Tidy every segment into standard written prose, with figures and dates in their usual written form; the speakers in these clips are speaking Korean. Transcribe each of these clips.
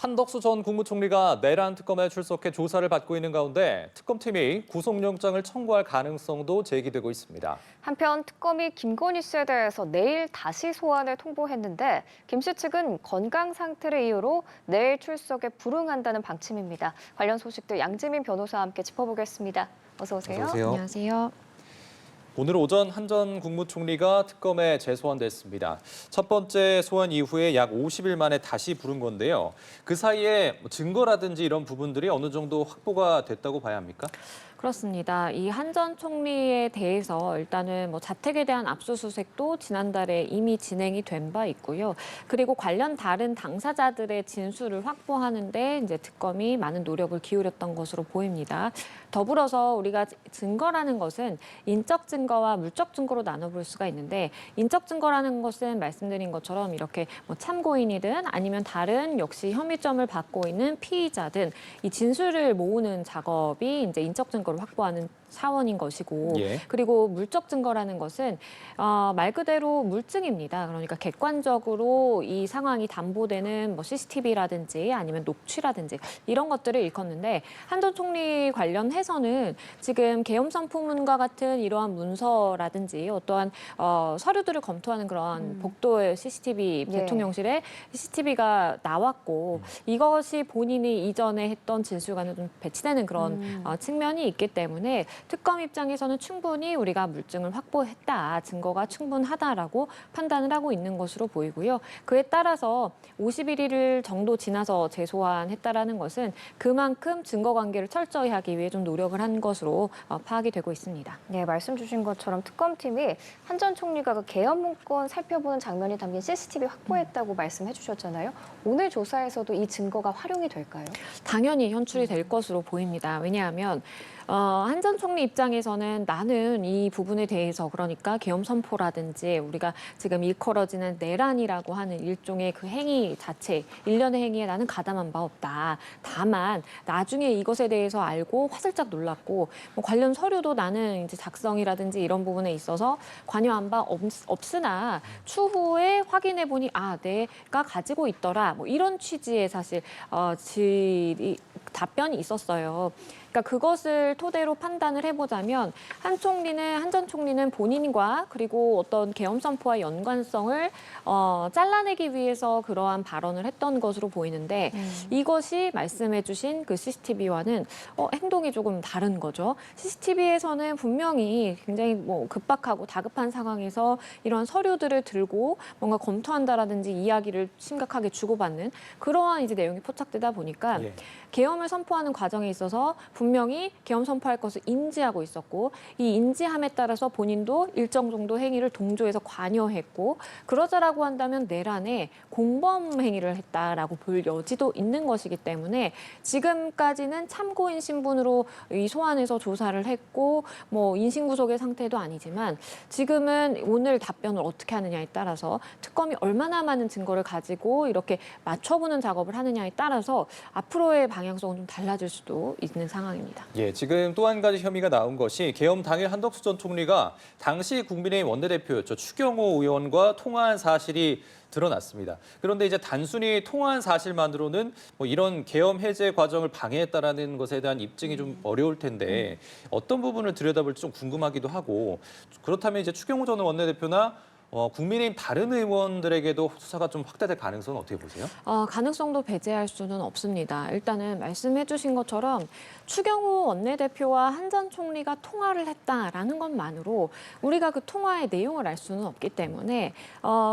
한덕수 전 국무총리가 내란 특검에 출석해 조사를 받고 있는 가운데 특검팀이 구속영장을 청구할 가능성도 제기되고 있습니다. 한편 특검이 김건희 씨에 대해서 내일 다시 소환을 통보했는데 김 씨 측은 건강 상태를 이유로 내일 출석에 불응한다는 방침입니다. 관련 소식들 양지민 변호사와 함께 짚어보겠습니다. 어서 오세요. 어서 오세요. 안녕하세요. 오늘 오전 한 전 국무총리가 특검에 재소환됐습니다. 첫 번째 소환 이후에 약 50일 만에 다시 부른 건데요. 그 사이에 증거라든지 이런 부분들이 어느 정도 확보가 됐다고 봐야 합니까? 그렇습니다. 이 한 전 총리에 대해서 일단은 자택에 대한 압수수색도 지난달에 이미 진행이 된 바 있고요. 그리고 관련 다른 당사자들의 진술을 확보하는데 이제 특검이 많은 노력을 기울였던 것으로 보입니다. 더불어서 우리가 증거라는 것은 인적 증거와 물적 증거로 나눠볼 수가 있는데 인적 증거라는 것은 말씀드린 것처럼 이렇게 참고인이든 아니면 다른 역시 혐의점을 받고 있는 피의자든 이 진술을 모으는 작업이 이제 인적 증거를 확보하는 차원인 것이고 예. 그리고 물적 증거라는 것은 말 그대로 물증입니다. 그러니까 객관적으로 이 상황이 담보되는 CCTV라든지 아니면 녹취라든지 이런 것들을 일컫는데 한 전 총리 관련해서는 지금 계엄 선포문과 같은 이러한 문서라든지 어떠한 서류들을 검토하는 그런 복도의 CCTV 예. 대통령실에 CCTV가 나왔고 이것이 본인이 이전에 했던 진술과는 좀 배치되는 그런 측면이 있기 때문에 특검 입장에서는 충분히 우리가 물증을 확보했다, 증거가 충분하다라고 판단을 하고 있는 것으로 보이고요. 그에 따라서 51일 정도 지나서 재소환했다라는 것은 그만큼 증거 관계를 철저히 하기 위해 좀 노력을 한 것으로 파악이 되고 있습니다. 네, 말씀 주신 것처럼 특검팀이 한 전 총리가 그 계엄 문건 살펴보는 장면이 담긴 CCTV 확보했다고 말씀해 주셨잖아요. 오늘 조사에서도 이 증거가 활용이 될까요? 당연히 현출이 될 것으로 보입니다. 왜냐하면 한 전 총리 입장에서는 나는 이 부분에 대해서 그러니까 계엄 선포라든지 우리가 지금 일컬어지는 내란이라고 하는 일종의 그 행위 자체, 일련의 행위에 나는 가담한 바 없다. 다만 나중에 이것에 대해서 알고 화들짝 놀랐고 관련 서류도 나는 이제 작성이라든지 이런 부분에 있어서 관여한 바 없으나 추후에 확인해 보니 내가 가지고 있더라. 이런 취지의 사실 답변이 있었어요. 그러니까 그것을 토대로 판단을 해보자면 한 전 총리는 본인과 그리고 어떤 계엄 선포와 연관성을 잘라내기 위해서 그러한 발언을 했던 것으로 보이는데 이것이 말씀해주신 그 CCTV와는 행동이 조금 다른 거죠. CCTV에서는 분명히 굉장히 급박하고 다급한 상황에서 이런 서류들을 들고 뭔가 검토한다라든지 이야기를 심각하게 주고받는 그러한 이제 내용이 포착되다 보니까 예. 계엄을 선포하는 과정에 있어서 분명히 계엄 선포할 것을 인지하고 있었고 이 인지함에 따라서 본인도 일정 정도 행위를 동조해서 관여했고 그러자라고 한다면 내란에 공범 행위를 했다라고 볼 여지도 있는 것이기 때문에 지금까지는 참고인 신분으로 이 소환해서 조사를 했고 인신구속의 상태도 아니지만 지금은 오늘 답변을 어떻게 하느냐에 따라서 특검이 얼마나 많은 증거를 가지고 이렇게 맞춰보는 작업을 하느냐에 따라서 앞으로의 방향성은 좀 달라질 수도 있는 상황입니다. 예, 지금 또 한 가지 혐의가 나온 것이 계엄 당일 한덕수 전 총리가 당시 국민의힘 원내대표였죠. 추경호 의원과 통화한 사실이 드러났습니다. 그런데 이제 단순히 통화한 사실만으로는 이런 계엄 해제 과정을 방해했다라는 것에 대한 입증이 좀 어려울 텐데 어떤 부분을 들여다볼지 좀 궁금하기도 하고 그렇다면 이제 추경호 전 원내대표나 국민의힘 다른 의원들에게도 수사가 좀 확대될 가능성은 어떻게 보세요? 가능성도 배제할 수는 없습니다. 일단은 말씀해 주신 것처럼 추경호 원내대표와 한 전 총리가 통화를 했다라는 것만으로 우리가 그 통화의 내용을 알 수는 없기 때문에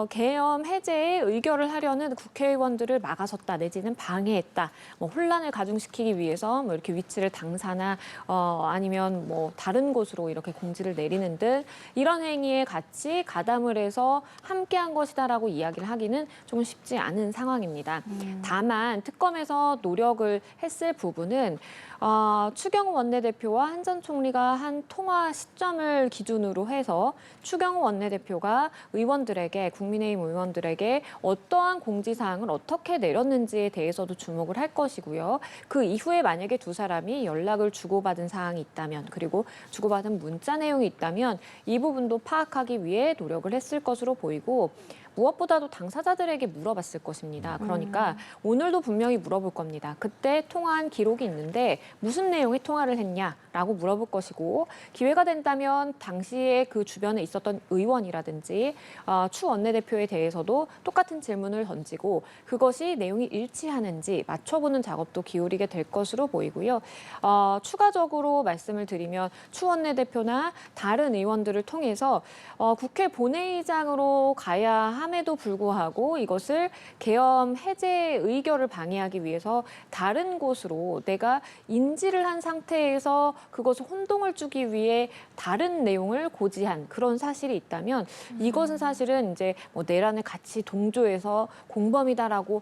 계엄 해제에 의결을 하려는 국회의원들을 막아섰다 내지는 방해했다. 혼란을 가중시키기 위해서 이렇게 위치를 당사나 아니면 다른 곳으로 이렇게 공지를 내리는 등 이런 행위에 같이 가담을 해서 함께한 것이다라고 이야기를 하기는 조금 쉽지 않은 상황입니다. 다만 특검에서 노력을 했을 부분은 추경호 원내대표와 한 전 총리가 한 통화 시점을 기준으로 해서 추경호 원내대표가 의원들에게 국민의힘 의원들에게 어떠한 공지사항을 어떻게 내렸는지에 대해서도 주목을 할 것이고요. 그 이후에 만약에 두 사람이 연락을 주고받은 사항이 있다면 그리고 주고받은 문자 내용이 있다면 이 부분도 파악하기 위해 노력을 했을 것으로 보이고 무엇보다도 당사자들에게 물어봤을 것입니다. 그러니까 오늘도 분명히 물어볼 겁니다. 그때 통화한 기록이 있는데 무슨 내용의 통화를 했냐라고 물어볼 것이고 기회가 된다면 당시에 그 주변에 있었던 의원이라든지 추 원내대표에 대해서도 똑같은 질문을 던지고 그것이 내용이 일치하는지 맞춰보는 작업도 기울이게 될 것으로 보이고요. 추가적으로 말씀을 드리면 추 원내대표나 다른 의원들을 통해서 국회 본회의장으로 가야 함에도 불구하고 이것을 계엄 해제 의결을 방해하기 위해서 다른 곳으로 내가 인지를 한 상태에서 그것을 혼동을 주기 위해 다른 내용을 고지한 그런 사실이 있다면 이것은 사실은 이제 뭐 내란을 같이 동조해서 공범이다라고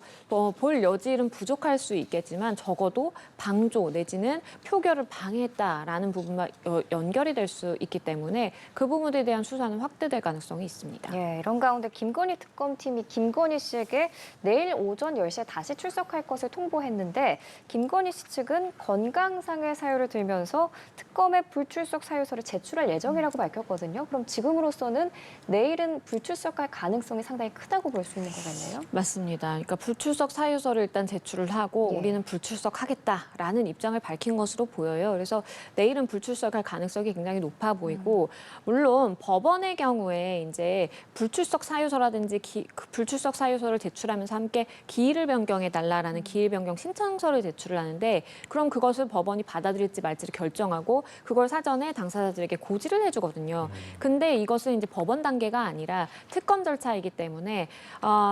볼 여지는 부족할 수 있겠지만 적어도 방조 내지는 표결을 방해했다라는 부분만 연결이 될 수 있기 때문에 그 부분에 대한 수사는 확대될 가능성이 있습니다. 예, 이런 가운데 김건희 특검팀이 김건희 씨에게 내일 오전 10시에 다시 출석할 것을 통보했는데 김건희 씨 측은 건강상의 사유를 들면서 특검의 불출석 사유서를 제출할 예정이라고 밝혔거든요. 그럼 지금으로서는 내일은 불출석할 가능성이 상당히 크다고 볼 수 있는 거겠네요. 맞습니다. 그러니까 불출석 사유서를 일단 제출을 하고 예. 우리는 불출석하겠다라는 입장을 밝힌 것으로 보여요. 그래서 내일은 불출석할 가능성이 굉장히 높아 보이고 물론 법원의 경우에 이제 불출석 사유서라든지 그 불출석 사유서를 제출하면서 함께 기일을 변경해 달라라는 기일 변경 신청서를 제출을 하는데 그럼 그것을 법원이 받아들일지 말지를 결정하고 그걸 사전에 당사자들에게 고지를 해주거든요. 근데 이것은 이제 법원 단계가 아니라 특검 절차이기 때문에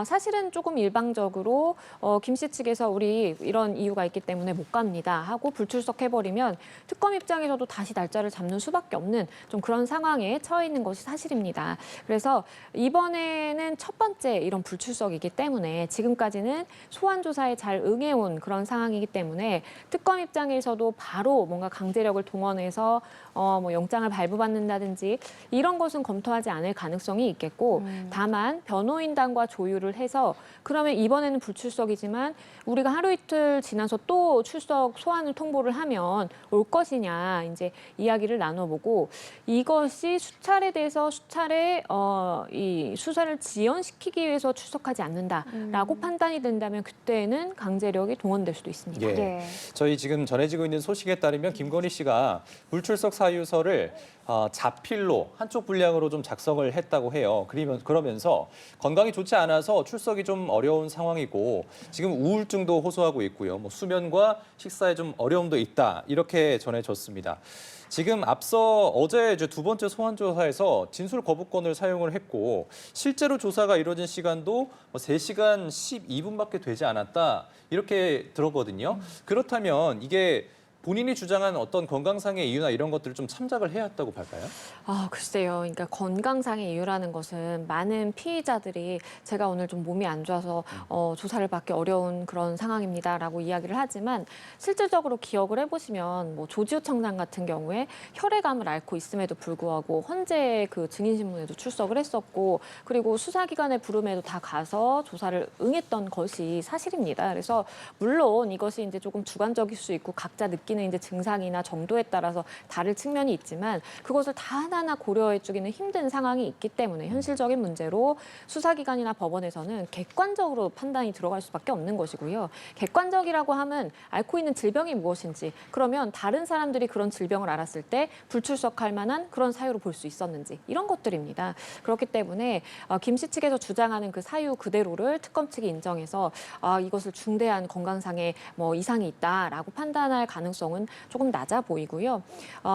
사실은 조금 일방적으로 김 씨 측에서 우리 이런 이유가 있기 때문에 못 갑니다 하고 불출석해버리면 특검 입장에서도 다시 날짜를 잡는 수밖에 없는 좀 그런 상황에 처해 있는 것이 사실입니다. 그래서 이번에는 첫 번째 이런 불출석이기 때문에 지금까지는 소환 조사에 잘 응해온 그런 상황이기 때문에 특검 입장에서도 바로 뭔가 강제력을 동원해서 뭐 영장을 발부받는다든지 이런 것은 검토하지 않을 가능성이 있겠고 다만 변호인단과 조율을 해서 그러면 이번에는 불출석이지만 우리가 하루 이틀 지나서 또 출석 소환을 통보를 하면 올 것이냐 이제 이야기를 나눠보고 이것이 수차례 돼서 수차례 이 수사를 지연시키기 위해서 출석하지 않는다라고 판단이 된다면 그때는 강제력이 동원될 수도 있습니다. 예. 예. 저희 지금 전해지고 있는 소식에 따르면 김건희 씨가 불출석 사유서를 자필로 한쪽 분량으로 좀 작성을 했다고 해요. 그러면서 건강이 좋지 않아서 출석이 좀 어려운 상황이고 지금 우울증도 호소하고 있고요. 뭐 수면과 식사에 좀 어려움도 있다 이렇게 전해졌습니다. 지금 앞서 어제 이제 두 번째 소환 조사에서 진술 거부권을 사용을 했고 실제로 조사가 이루어진 시간도 3시간 12분밖에 되지 않았다 이렇게 들었거든요. 그렇다면 이게 본인이 주장한 어떤 건강상의 이유나 이런 것들을 좀 참작을 해야 했다고 볼까요? 글쎄요. 그러니까 건강상의 이유라는 것은 많은 피의자들이 제가 오늘 좀 몸이 안 좋아서 조사를 받기 어려운 그런 상황입니다라고 이야기를 하지만 실질적으로 기억을 해보시면 뭐 조지호 청장 같은 경우에 혈액암을 앓고 있음에도 불구하고 헌재 그 증인신문에도 출석을 했었고 그리고 수사기관의 부름에도 다 가서 조사를 응했던 것이 사실입니다. 그래서 물론 이것이 이제 조금 주관적일 수 있고 각자 느끼는 이제 증상이나 정도에 따라서 다를 측면이 있지만 그것을 다 하나하나 고려해주기는 힘든 상황이 있기 때문에 현실적인 문제로 수사기관이나 법원에서는 객관적으로 판단이 들어갈 수밖에 없는 것이고요. 객관적이라고 하면 앓고 있는 질병이 무엇인지 그러면 다른 사람들이 그런 질병을 알았을 때 불출석할 만한 그런 사유로 볼 수 있었는지 이런 것들입니다. 그렇기 때문에 김 씨 측에서 주장하는 그 사유 그대로를 특검 측이 인정해서 이것을 중대한 건강상의 뭐 이상이 있다라고 판단할 가능성은 조금 낮아 보이고요.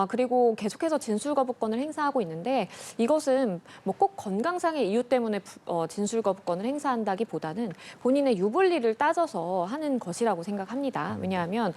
그리고 계속해서 진술 거부권을 행사하고 있는데 이것은 뭐 꼭 건강상의 이유 때문에 진술 거부권을 행사한다기보다는 본인의 유불리를 따져서 하는 것이라고 생각합니다. 왜냐하면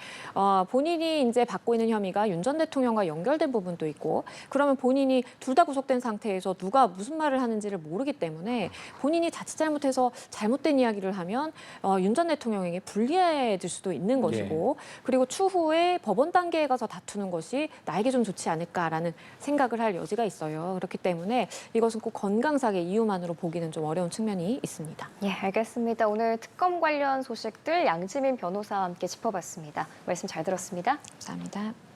본인이 이제 받고 있는 혐의가 윤 전 대통령과 연결된 부분도 있고 그러면 본인이 둘 다 구속된 상태에서 누가 무슨 말을 하는지를 모르기 때문에 본인이 자칫 잘못해서 잘못된 이야기를 하면 윤 전 대통령에게 불리해질 수도 있는 것이고 그리고 추후에 법원 단계에 가서 다투는 것이 나에게 좀 좋지 않을까라는 생각을 할 여지가 있어요. 그렇기 때문에 이것은 꼭 건강상의 이유만으로 보기는 좀 어려운 측면이 있습니다. 예, 알겠습니다. 오늘 특검 관련 소식들 양지민 변호사와 함께 짚어봤습니다. 말씀 잘 들었습니다. 감사합니다.